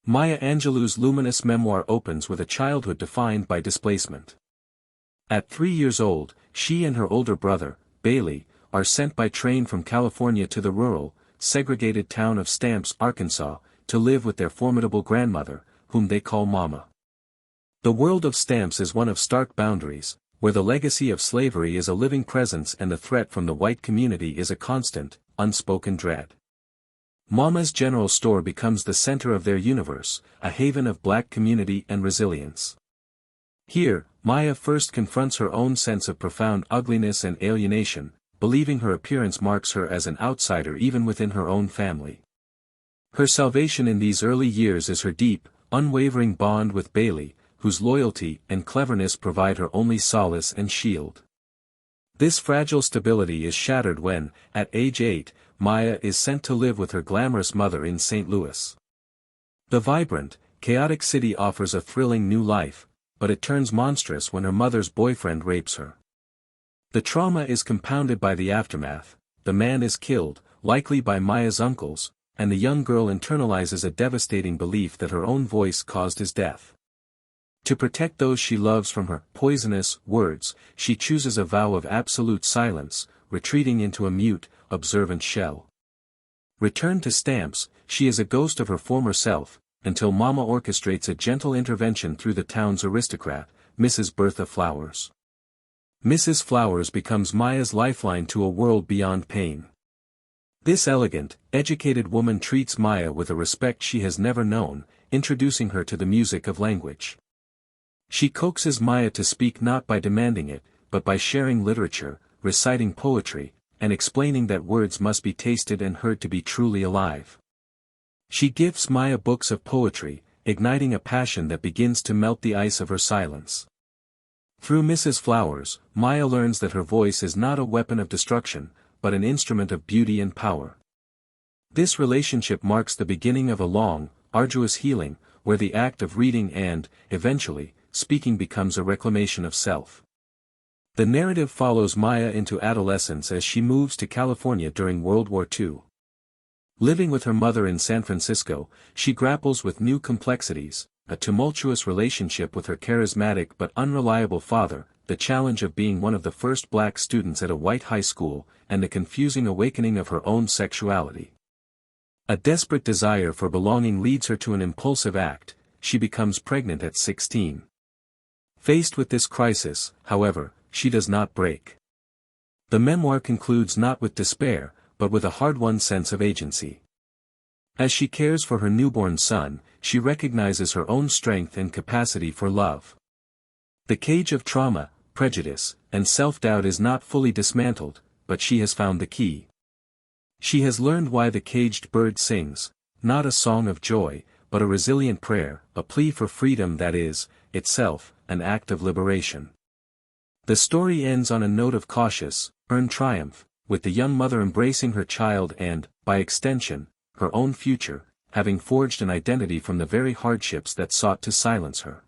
Maya Angelou's luminous memoir opens with a childhood defined by displacement. At 3 years old, she and her older brother, Bailey, are sent by train from California to the rural, segregated town of Stamps, Arkansas, to live with their formidable grandmother, whom they call Mama. The world of Stamps is one of stark boundaries, where the legacy of slavery is a living presence and the threat from the white community is a constant, unspoken dread. Mama's General Store becomes the center of their universe, a haven of black community and resilience. Here, Maya first confronts her own sense of profound ugliness and alienation, believing her appearance marks her as an outsider even within her own family. Her salvation in these early years is her deep, unwavering bond with Bailey, whose loyalty and cleverness provide her only solace and shield. This fragile stability is shattered when, at age 8, Maya is sent to live with her glamorous mother in St. Louis. The vibrant, chaotic city offers a thrilling new life, but it turns monstrous when her mother's boyfriend rapes her. The trauma is compounded by the aftermath. The man is killed, likely by Maya's uncles, and the young girl internalizes a devastating belief that her own voice caused his death. To protect those she loves from her poisonous words, she chooses a vow of absolute silence, retreating into a mute, observant shell. Returned to Stamps, she is a ghost of her former self, until Mama orchestrates a gentle intervention through the town's aristocrat, Mrs. Bertha Flowers. Mrs. Flowers becomes Maya's lifeline to a world beyond pain. This elegant, educated woman treats Maya with a respect she has never known, introducing her to the music of language. She coaxes Maya to speak not by demanding it, but by sharing literature, reciting poetry, and explaining that words must be tasted and heard to be truly alive. She gifts Maya books of poetry, igniting a passion that begins to melt the ice of her silence. Through Mrs. Flowers, Maya learns that her voice is not a weapon of destruction, but an instrument of beauty and power. This relationship marks the beginning of a long, arduous healing, where the act of reading and, eventually, speaking becomes a reclamation of self. The narrative follows Maya into adolescence as she moves to California during World War II. Living with her mother in San Francisco, she grapples with new complexities, a tumultuous relationship with her charismatic but unreliable father, the challenge of being one of the first black students at a white high school, and the confusing awakening of her own sexuality. A desperate desire for belonging leads her to an impulsive act. She becomes pregnant at 16. Faced with this crisis, however, she does not break. The memoir concludes not with despair, but with a hard-won sense of agency. As she cares for her newborn son, she recognizes her own strength and capacity for love. The cage of trauma, prejudice, and self-doubt is not fully dismantled, but she has found the key. She has learned why the caged bird sings, not a song of joy, but a resilient prayer, a plea for freedom that is, itself, an act of liberation. The story ends on a note of cautious, earned triumph, with the young mother embracing her child and, by extension, her own future, having forged an identity from the very hardships that sought to silence her.